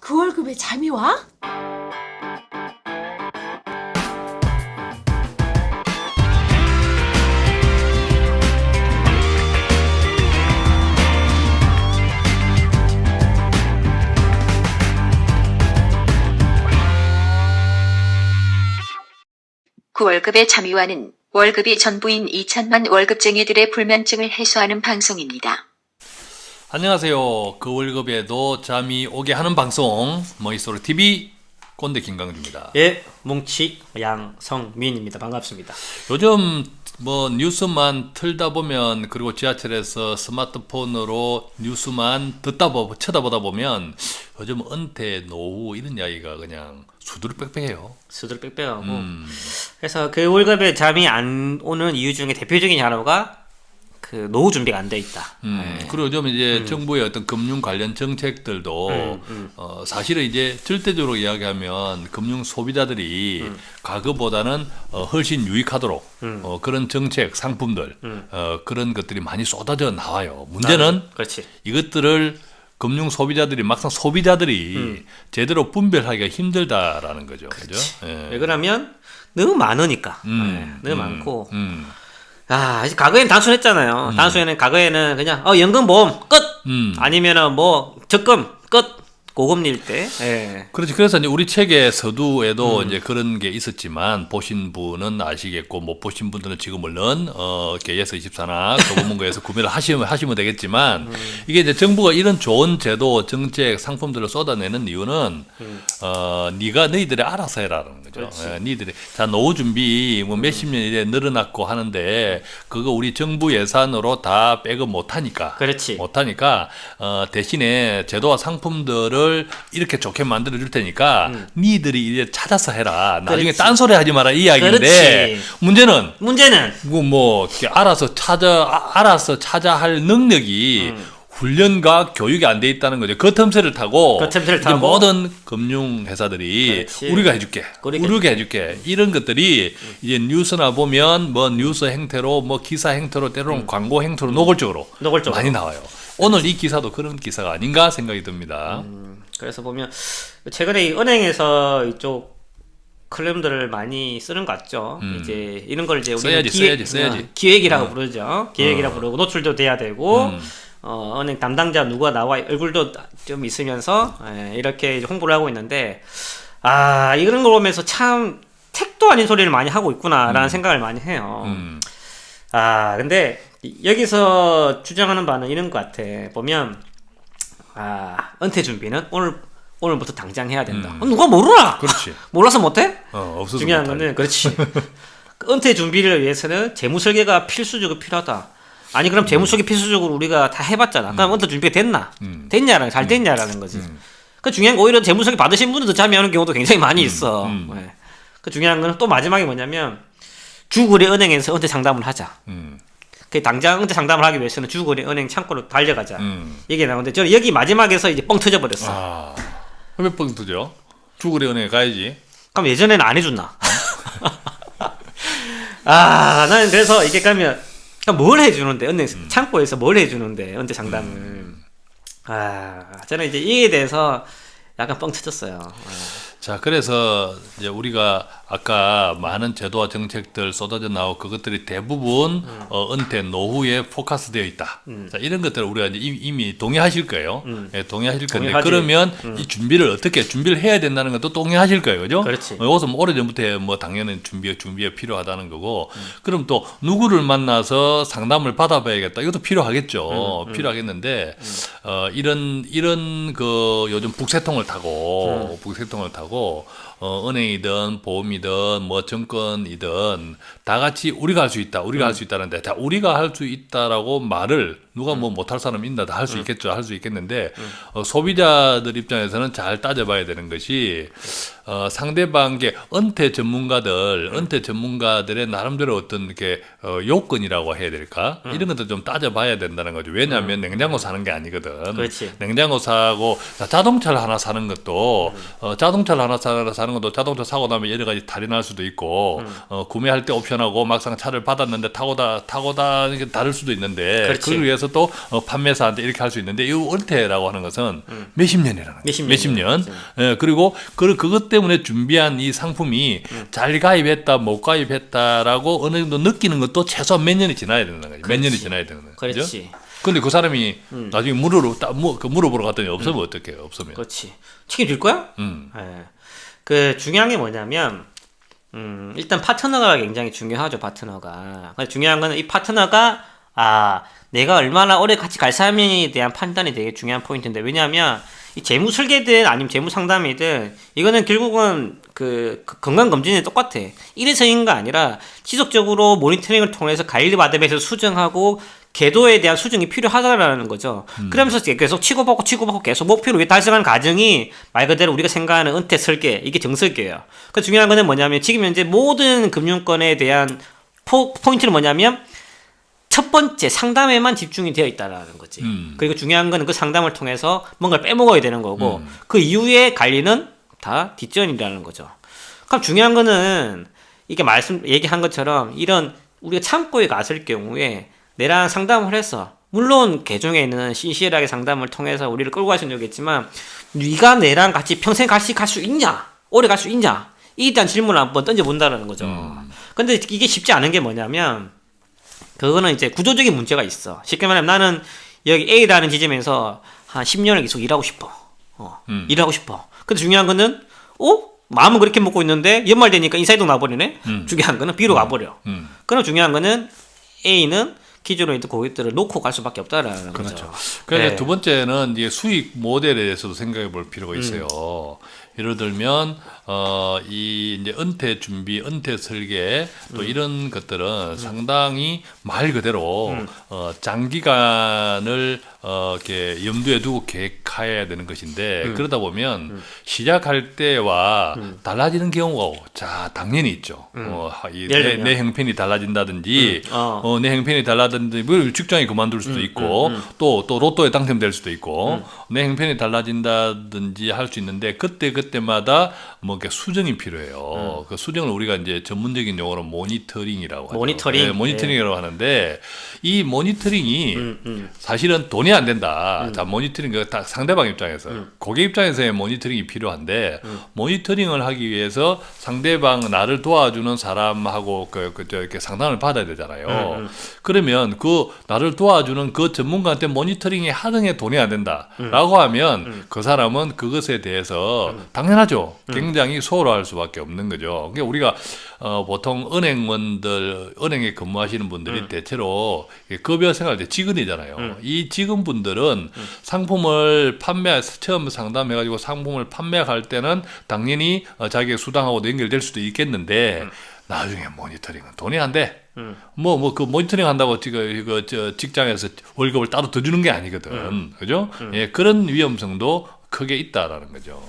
그 월급에 잠이 와? 그 월급의 잠이와는 월급이 전부인 2천만 월급쟁이들의 불면증을 해소하는 방송입니다. 안녕하세요. 그 월급에도 잠이 오게 하는 방송 머릿소리 TV 꼰대 김강주입니다. 예, 뭉치 양성민입니다. 반갑습니다. 요즘 뭐 뉴스만 틀다 보면, 그리고 지하철에서 스마트폰으로 뉴스만 쳐다보다 보면 요즘 은퇴, 노후 이런 이야기가 그냥 수두룩빽빽해요. 수두룩빽빽하고 그래서 그 월급에 잠이 안 오는 이유 중에 대표적인 하나가 그 노후 준비가 안 돼 있다. 그리고 요즘 이제 정부의 어떤 금융 관련 정책들도 사실은 이제 절대적으로 이야기하면 금융 소비자들이 과거보다는 훨씬 유익하도록 그런 정책, 상품들 그런 것들이 많이 쏟아져 나와요. 문제는 그렇지. 이것들을 금융 소비자들이 막상 소비자들이 제대로 분별하기가 힘들다라는 거죠. 그죠? 예. 왜 그러면 너무 많으니까. 너무 많고. 이제 과거에는 단순했잖아요. 과거에는 그냥 연금보험 끝. 아니면은 뭐 적금 끝. 고금리일 때. 예. 그렇지. 그래서 이제 우리 책의 서두에도 이제 그런 게 있었지만, 보신 분은 아시겠고 못 보신 분들은 지금 물론 예서 24나 교보문고에서 구매를 하시면 되겠지만, 이게 이제 정부가 이런 좋은 제도, 정책, 상품들을 쏟아내는 이유는 너희들이 알아서 해라는 거죠. 예, 너희들이 자 노후 준비 뭐 몇십 년 이래 늘어났고 하는데 그거 우리 정부 예산으로 다 백업 못하니까. 그렇지. 못하니까 대신에 제도와 상품들을 이렇게 좋게 만들어 줄 테니까 니들이 이제 찾아서 해라. 나중에 그렇지. 딴소리 하지 마라 이 이야기인데, 그렇지. 문제는 문제는 이렇게 알아서 찾아 할 능력이 훈련과 교육이 안 돼 있다는 거죠. 그 틈새를 타고 이제 모든 금융 회사들이 우리가 해줄게, 우리가 해줄게 이런 것들이 이제 뉴스나 보면 뭐 뉴스 행태로, 뭐 기사 행태로, 때로는 광고 행태로 노골적으로 많이 나와요. 오늘 이 기사도 그런 기사가 아닌가 생각이 듭니다. 그래서 보면 최근에 이 은행에서 이쪽 클램들을 많이 쓰는 것 같죠. 이제 이런 걸 이제 우리는 써야지. 기획이라고 부르죠. 기획이라고 부르고 노출도 돼야 되고 은행 담당자 누가 나와 얼굴도 좀 있으면서 이렇게 이제 홍보를 하고 있는데, 이런 걸 보면서 참 택도 아닌 소리를 많이 하고 있구나라는 생각을 많이 해요. 근데 여기서 주장하는 바는 이런 것 같아. 보면 은퇴 준비는 오늘부터 당장 해야 된다. 누가 모르나? 그렇지. 몰라서 못해? 없어서 중요한 못하지. 거는 그렇지. 그 은퇴 준비를 위해서는 재무 설계가 필수적으로 필요하다. 아니 그럼 재무 설계 필수적으로 우리가 다 해봤잖아. 그럼 은퇴 준비가 됐나? 됐냐라는 잘 됐냐라는 거지. 그 중요한 거 오히려 재무 설계 받으신 분들도 잠이 오는 경우도 굉장히 많이 있어. 그 중요한 거는 또 마지막에 뭐냐면 주거래 은행에서 은퇴 상담을 하자. 그 당장 은퇴 상담을 하기 위해서는 주거래 은행 창고로 달려가자. 이게 나오는데 저는 여기 마지막에서 이제 뻥 터져 버렸어. 몇 번 터져? 주거래 은행에 가야지. 그럼 예전에는 안 해줬나? 나는 그래서 이게 가면 뭘 해주는데 은행 창고에서 뭘 해주는데 은퇴 상담을. 저는 이제 이에 대해서 약간 뻥 터졌어요. 자, 그래서 이제 우리가 아까 많은 제도와 정책들 쏟아져 나오고 그것들이 대부분 은퇴 노후에 포커스되어 있다. 자, 이런 것들을 우리가 이제 이미 동의하실 거예요. 예, 동의하실 건데, 그러면 이 준비를 어떻게 준비를 해야 된다는 것도 동의하실 거예요, 그죠? 그렇지. 이것은 뭐 오래전부터 뭐 당연히 준비가 필요하다는 거고, 그럼 또 누구를 만나서 상담을 받아봐야겠다. 이것도 필요하겠죠. 필요하겠는데 이런 그 요즘 북새통을 타고 은행이든 보험이든 뭐 정권이든 다 같이 우리가 할 수 있다, 우리가 할 수 있다는데, 다 우리가 할 수 있다라고 말을 누가 뭐 못할 사람 있나? 다 할 수 있겠죠. 할 수 있겠는데 소비자들 입장에서는 잘 따져봐야 되는 것이 상대방의 은퇴 전문가들의 나름대로 어떤 이렇게 요건이라고 해야 될까? 이런 것도 좀 따져봐야 된다는 거죠. 왜냐하면 냉장고 사는 게 아니거든. 그렇지. 냉장고 사고 자동차를 하나 사는 것도 자동차를 하나 사는 것도 자동차 사고 나면 여러 가지 탈이 날 수도 있고 구매할 때 옵션하고 막상 차를 받았는데 타고다 이게 다를 수도 있는데, 그렇지. 그걸 위해서 해서 또 판매사한테 이렇게 할 수 있는데 이 은퇴라고 하는 것은 몇십 년이라는 거예요. 몇십 년. 예, 그리고 그것 때문에 준비한 이 상품이 잘 가입했다, 못 가입했다라고 어느 정도 느끼는 것도 최소한 몇 년이 지나야 되는 거예요. 몇 년이 지나야 되는 거예요. 그렇지. 근데 그 사람이 나중에 물어보러 갔더니 없으면 어떡해요? 없으면. 그렇지. 책임질 거야? 예. 그 중요한 게 뭐냐면 일단 파트너가 굉장히 중요하죠. 파트너가. 근데 중요한 거는 이 파트너가 내가 얼마나 오래 같이 갈 사람에 대한 판단이 되게 중요한 포인트인데, 왜냐하면 이 재무 설계든 아니면 재무 상담이든 이거는 결국은 그 건강 검진이 똑같아. 이래서인가 아니라 지속적으로 모니터링을 통해서 가이드 받으면서 수정하고 궤도에 대한 수정이 필요하다라는 거죠. 그러면서 계속 치고받고 계속 목표를 달성하는 과정이 말 그대로 우리가 생각하는 은퇴 설계, 이게 정설계예요. 그 중요한 거는 뭐냐면 지금 현재 모든 금융권에 대한 포인트는 뭐냐면 첫 번째 상담에만 집중이 되어 있다라는 거지. 그리고 중요한 거는 그 상담을 통해서 뭔가를 빼먹어야 되는 거고 그 이후의 관리는 다 뒷전이라는 거죠. 그럼 중요한 거는 이게 얘기한 것처럼 이런 우리가 창고에 갔을 경우에 내랑 상담을 해서, 물론 개종에는 신실하게 상담을 통해서 우리를 끌고 갈 수는 있겠지만 네가 내랑 같이 평생 같이 갈 수 있냐? 오래 갈 수 있냐? 이에 대한 질문을 한번 던져본다는 거죠. 근데 이게 쉽지 않은 게 뭐냐면 그거는 이제 구조적인 문제가 있어. 쉽게 말하면 나는 여기 A라는 지점에서 한 10년을 계속 일하고 싶어. 일하고 싶어. 근데 중요한 거는 마음은 그렇게 먹고 있는데 연말 되니까 인사이동 나버리네? 중요한 거는 B로 가버려. 그럼 중요한 거는 A는 기존에 있던 고객들을 놓고 갈 수밖에 없다라는 그렇죠. 거죠. 그래서 두 번째는 이제 수익 모델에 대해서도 생각해 볼 필요가 있어요. 예를 들면 이 이제 은퇴 준비, 은퇴 설계 또 이런 것들은 상당히 말 그대로 장기간을 이렇게 염두에 두고 계획해야 되는 것인데 그러다 보면 시작할 때와 달라지는 경우가 당연히 있죠. 내 형편이 달라진다든지 내 형편이 달라진다든지 뭐 직장이 그만둘 수도 있고 또 로또에 당첨될 수도 있고 내 형편이 달라진다든지 할 수 있는데 그때마다 뭐 이렇게 수정이 필요해요. 그 수정을 우리가 이제 전문적인 용어로 모니터링이라고 하죠. 모니터링. 네, 모니터링이라고 하는데 이 모니터링이 사실은 돈이 안 된다. 자, 모니터링 다 상대방 입장에서 고객 입장에서의 모니터링이 필요한데 모니터링을 하기 위해서 상대방 나를 도와주는 사람하고 이렇게 상담을 받아야 되잖아요. 그러면 그 나를 도와주는 그 전문가한테 모니터링이 하등에 돈이 안 된다라고 하면 그 사람은 그것에 대해서 당연하죠. 굉장히 소홀할 수밖에 없는 거죠. 그러니까 우리가 보통 은행에 근무하시는 분들이 대체로 급여 생활 때 직원이잖아요. 이 직원분들은 상품을 처음 상담해가지고 상품을 판매할 때는 당연히 자기의 수당하고 연결될 수도 있겠는데 나중에 모니터링은 돈이 안 돼. 그 모니터링 한다고 직장에서 월급을 따로 더 주는 게 아니거든. 그죠? 예, 그런 위험성도 크게 있다라는 거죠.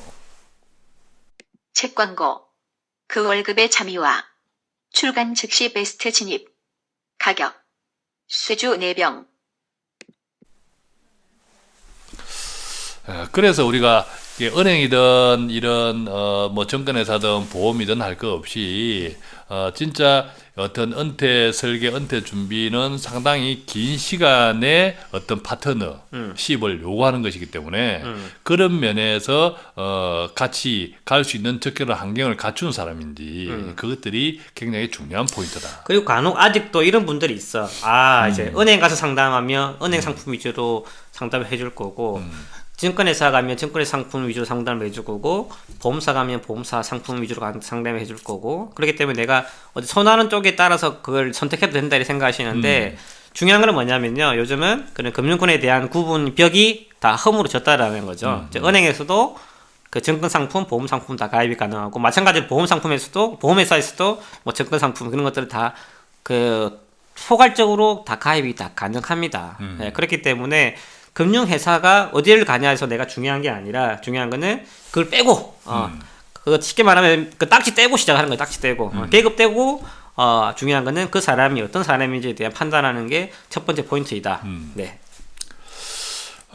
책 광고. 그 월급의 참여와 출간 즉시 베스트 진입. 가격. 쇠주 4병. 그래서 우리가 은행이든 이런 뭐 증권회사든 보험이든 할 거 없이 진짜 어떤 은퇴 설계, 은퇴 준비는 상당히 긴 시간의 어떤 파트너십을 요구하는 것이기 때문에 그런 면에서 같이 갈 수 있는 적절한 환경을 갖춘 사람인지 그것들이 굉장히 중요한 포인트다. 그리고 간혹 아직도 이런 분들이 있어. 이제 은행 가서 상담하면 은행 상품 위주로 상담을 해줄 거고 증권회사 가면 증권회사 상품 위주로 상담을 해줄 거고 보험사 가면 보험사 상품 위주로 상담을 해줄 거고, 그렇기 때문에 내가 어디 선호하는 쪽에 따라서 그걸 선택해도 된다 이렇게 생각하시는데 중요한 건 뭐냐면요, 요즘은 그런 금융권에 대한 구분벽이 다 허물어졌다라는 거죠. 은행에서도 그 증권 상품, 보험 상품 다 가입이 가능하고 마찬가지로 보험 상품에서도 보험회사에서도 뭐 증권 상품 그런 것들을 다 그 포괄적으로 다 가입이 다 가능합니다. 네, 그렇기 때문에 금융회사가 어디를 가냐 해서 내가 중요한 게 아니라 중요한 거는 그걸 빼고 그거 쉽게 말하면 그 딱지 떼고 시작하는 거예요. 딱지 떼고 계급 떼고 중요한 거는 그 사람이 어떤 사람인지에 대한 판단하는 게 첫 번째 포인트이다. 네.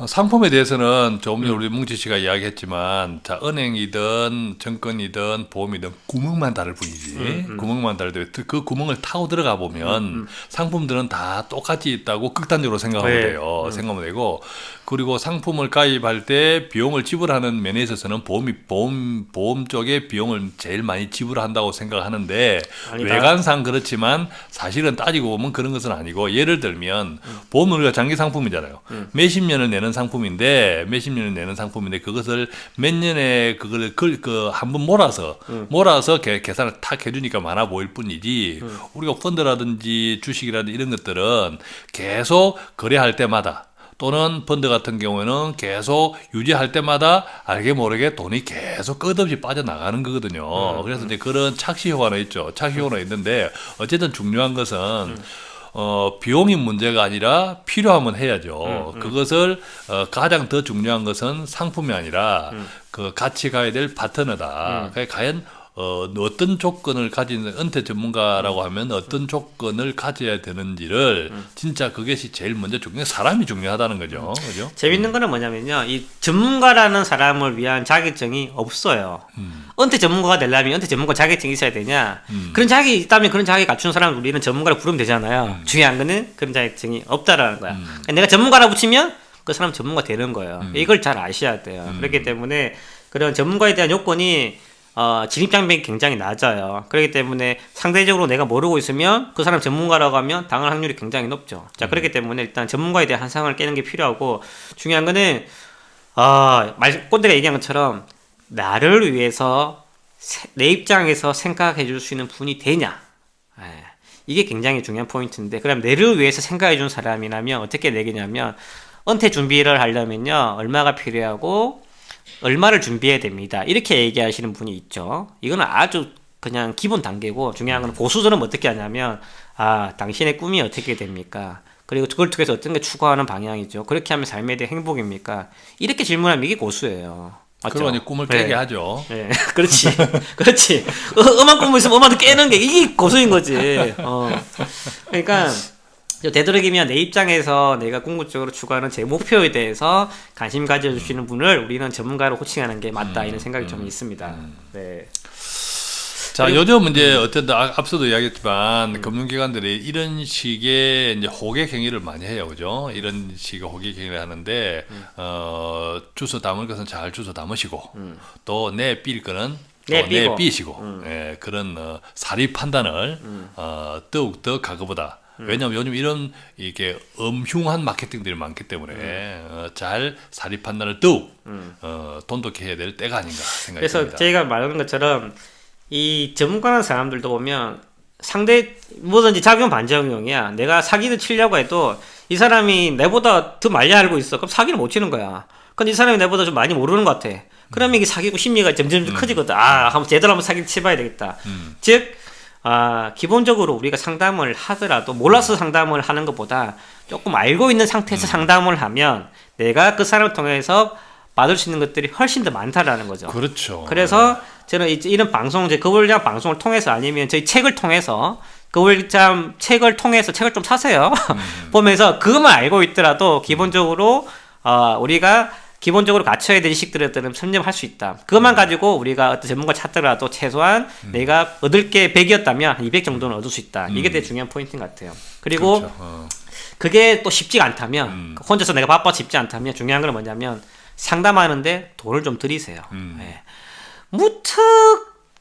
상품에 대해서는 조금 전에 우리 뭉치 씨가 이야기했지만, 자, 은행이든 정권이든 보험이든 구멍만 다를 뿐이지. 구멍만 다르되 그 구멍을 타고 들어가 보면 상품들은 다 똑같이 있다고 극단적으로 생각하면 네. 돼요. 생각하면 되고, 그리고 상품을 가입할 때 비용을 지불하는 면에 있어서는 보험 쪽에 비용을 제일 많이 지불한다고 생각하는데, 아니다. 외관상 그렇지만 사실은 따지고 보면 그런 것은 아니고, 예를 들면 보험은 우리가 장기 상품이잖아요. 몇십 년을 내는 상품인데 그것을 몇 년에 그걸 한번 몰아서 계산을 탁 해주니까 많아 보일 뿐이지, 우리가 펀드라든지 주식이라든지 이런 것들은 계속 거래할 때마다, 또는 펀드 같은 경우에는 계속 유지할 때마다 알게 모르게 돈이 계속 끝없이 빠져나가는 거거든요. 그래서 이제 그런 착시 효과는 있죠. 착시 효과는 있는데, 어쨌든 중요한 것은 비용이 문제가 아니라 필요하면 해야죠. 그것을 가장 더 중요한 것은 상품이 아니라 그 같이 가야 될 파트너다. 그러니까 과연 어떤 조건을 가진 은퇴 전문가라고 하면 어떤 조건을 가져야 되는지를 진짜 그것이 제일 먼저 사람이 중요하다는 거죠. 그죠? 재밌는 거는 뭐냐면요. 이 전문가라는 사람을 위한 자격증이 없어요. 은퇴 전문가가 되려면 은퇴 전문가 자격증이 있어야 되냐? 그런 자격이 있다면 그런 자격이 갖춘 사람을 우리는 전문가를 부르면 되잖아요. 중요한 거는 그런 자격증이 없다라는 거야. 그러니까 내가 전문가라 붙이면 그 사람 전문가 되는 거예요. 이걸 잘 아셔야 돼요. 그렇기 때문에 그런 전문가에 대한 요건이 진입장벽이 굉장히 낮아요. 그렇기 때문에 상대적으로 내가 모르고 있으면 그 사람 전문가라고 하면 당할 확률이 굉장히 높죠. 자, 그렇기 때문에 일단 전문가에 대한 한상을 깨는 게 필요하고, 중요한 거는 꼰대가 얘기한 것처럼 나를 위해서 내 입장에서 생각해 줄 수 있는 분이 되냐. 이게 굉장히 중요한 포인트인데, 그럼 내를 위해서 생각해 준 사람이라면 어떻게 되겠냐면, 은퇴 준비를 하려면요, 얼마가 필요하고 얼마를 준비해야 됩니다. 이렇게 얘기하시는 분이 있죠. 이거는 아주 그냥 기본 단계고, 중요한 건 고수들은 어떻게 하냐면, 당신의 꿈이 어떻게 됩니까? 그리고 그걸 통해서 어떤 게 추구하는 방향이죠. 그렇게 하면 삶에 대해 행복입니까? 이렇게 질문하면 이게 고수예요. 맞죠? 그러니 꿈을 깨게 하죠. 네, 그렇지. 그렇지. 음악 꿈을 있으면 음악을 깨는 게 이게 고수인 거지. 그러니까 되도록이면 내 입장에서 내가 궁극적으로 추구하는 제 목표에 대해서 관심 가져주시는 분을 우리는 전문가로 호칭하는 게 맞다, 이런 생각이 좀 있습니다. 네. 자, 요즘 이제 어쨌든 앞서도 이야기했지만 금융기관들이 이런 식의 이제 호객 행위를 많이 해요, 그죠? 이런 식의 호객 행위를 하는데 주워 담을 것은 잘 주워 담으시고, 또 내삘 거는 내삐시고, 예, 그런 사리 판단을 더욱 더 가그보다. 왜냐하면 요즘 이런 이렇게 엄흉한 마케팅들이 많기 때문에 잘 사리 판단을 더욱 돈독히 해야 될 때가 아닌가 생각이 그래서 듭니다. 제가 말하는 것처럼 이 전문가라는 사람들도 보면 상대 뭐든지 작용 반작용이야. 내가 사기를 치려고 해도 이 사람이 내보다 더 많이 알고 있어. 그럼 사기를 못 치는 거야. 근데 이 사람이 내보다 좀 많이 모르는 것 같아. 그러면 이게 사기고 심리가 점점 커지거든. 한번 제대로 한번 사기를 치봐야 되겠다. 즉 기본적으로 우리가 상담을 하더라도 몰라서 상담을 하는 것보다 조금 알고 있는 상태에서 상담을 하면 내가 그 사람을 통해서 받을 수 있는 것들이 훨씬 더 많다라는 거죠. 그렇죠. 그래서 저는 이런 방송, 거울장 방송을 통해서 아니면 저희 책을 통해서 거울장 책을 통해서 책을 좀 사세요. 보면서 그것만 알고 있더라도 기본적으로 우리가 기본적으로 갖춰야 될 지식들을 선점할 수 있다. 그것만 가지고 우리가 어떤 전문가 찾더라도 최소한 내가 얻을 게 100이었다면 한 200 정도는 얻을 수 있다. 이게 되게 중요한 포인트인 것 같아요. 그리고 그렇죠. 그게 그게 또 쉽지가 않다면, 혼자서 내가 바빠서 쉽지 않다면 중요한 건 뭐냐면 상담하는데 돈을 좀 들이세요. 예.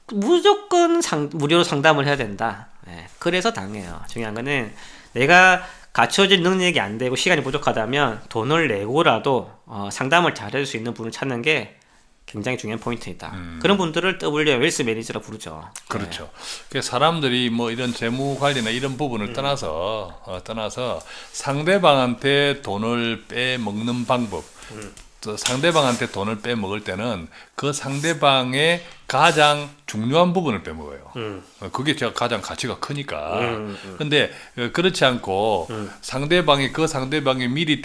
무조건 무료로 상담을 해야 된다. 예. 그래서 당해요. 중요한 거는 내가 갖춰질 능력이 안 되고 시간이 부족하다면 돈을 내고라도 상담을 잘해줄 수 있는 분을 찾는 게 굉장히 중요한 포인트이다. 그런 분들을 W 웰스 매니저라고 부르죠. 그렇죠. 그 사람들이 뭐 이런 재무 관리나 이런 부분을 떠나서 상대방한테 돈을 빼먹는 방법, 또 상대방한테 돈을 빼먹을 때는 그 상대방의 가장 중요한 부분을 빼먹어요. 그게 제가 가장 가치가 크니까. 근데 그렇지 않고 그 상대방이 미리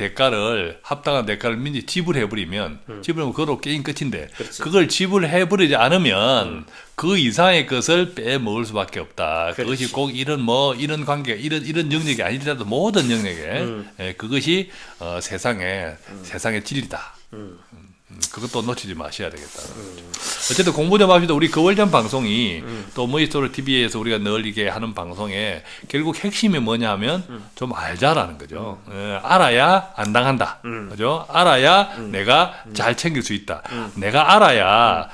합당한 대가를 미리 지불해버리면, 지불하면 그걸로 게임 끝인데, 그렇지. 그걸 지불해버리지 않으면 그 이상의 것을 빼먹을 수밖에 없다. 그렇지. 그것이 꼭 이런 이런 관계, 이런 영역이 아니더라도 모든 영역에 그것이 세상의 진리다. 그것도 놓치지 마셔야 되겠다. 어쨌든 공부 좀 합시다. 우리 거월전 방송이 또 모이스토리 TV에서 우리가 늘 이게 하는 방송에 결국 핵심이 뭐냐면 좀 알자라는 거죠. 알아야 안 당한다. 그죠? 알아야 내가 잘 챙길 수 있다. 내가 알아야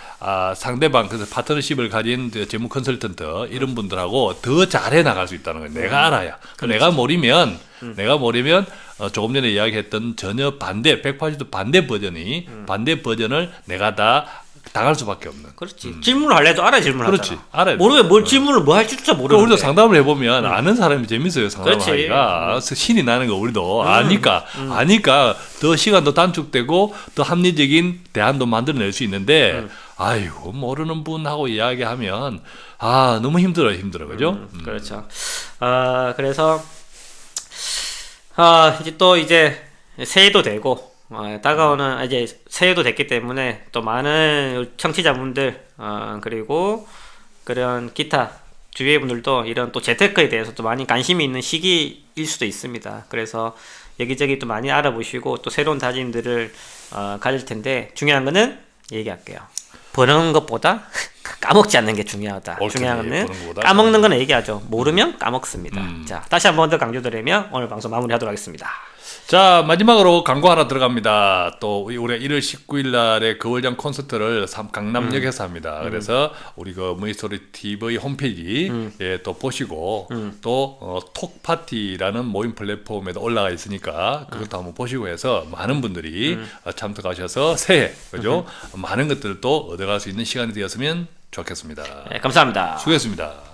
상대방, 그래서 파트너십을 가진 재무 컨설턴트 이런 분들하고 더 잘해 나갈 수 있다는 거예요. 내가 알아야. 내가 모르면 조금 전에 이야기했던 전혀 반대, 180도 반대 버전을 내가 다 당할 수밖에 없는. 그렇지. 질문을 할래도 알아야 질문하잖아. 그렇지. 알아야 모르면 뭘 질문을 뭐 할지조차 모르는데. 우리도 상담을 해보면 아는 사람이 재밌어요. 상담하기가. 신이 나는 거 우리도 아니까 더 시간도 단축되고 더 합리적인 대안도 만들어낼 수 있는데 아이고 모르는 분하고 이야기하면 너무 힘들어요. 그죠? 그렇죠. 그래서 이제 새해도 되고 다가오는 이제 새해도 됐기 때문에 또 많은 청취자분들 그리고 그런 기타 주위의 분들도 이런 또 재테크에 대해서 또 많이 관심이 있는 시기일 수도 있습니다. 그래서 여기저기 또 많이 알아보시고 또 새로운 다짐들을 가질 텐데 중요한 거는 얘기할게요. 버는 것보다 까먹지 않는 게 중요하다. 중요한 거는 까먹는 거는 얘기하죠. 모르면 까먹습니다. 자, 다시 한 번 더 강조드리며 오늘 방송 마무리하도록 하겠습니다. 자, 마지막으로 광고 하나 들어갑니다. 또 우리가 1월 19일 날에 거월장 콘서트를 강남역에서 합니다. 그래서 우리 그 모이스토리 TV 홈페이지에 또 보시고 또 톡파티라는 모임 플랫폼에도 올라가 있으니까 그것도 한번 보시고 해서 많은 분들이 참석하셔서 새해 그죠? 많은 것들을 또 얻어갈 수 있는 시간이 되었으면 좋겠습니다. 네, 감사합니다. 수고했습니다.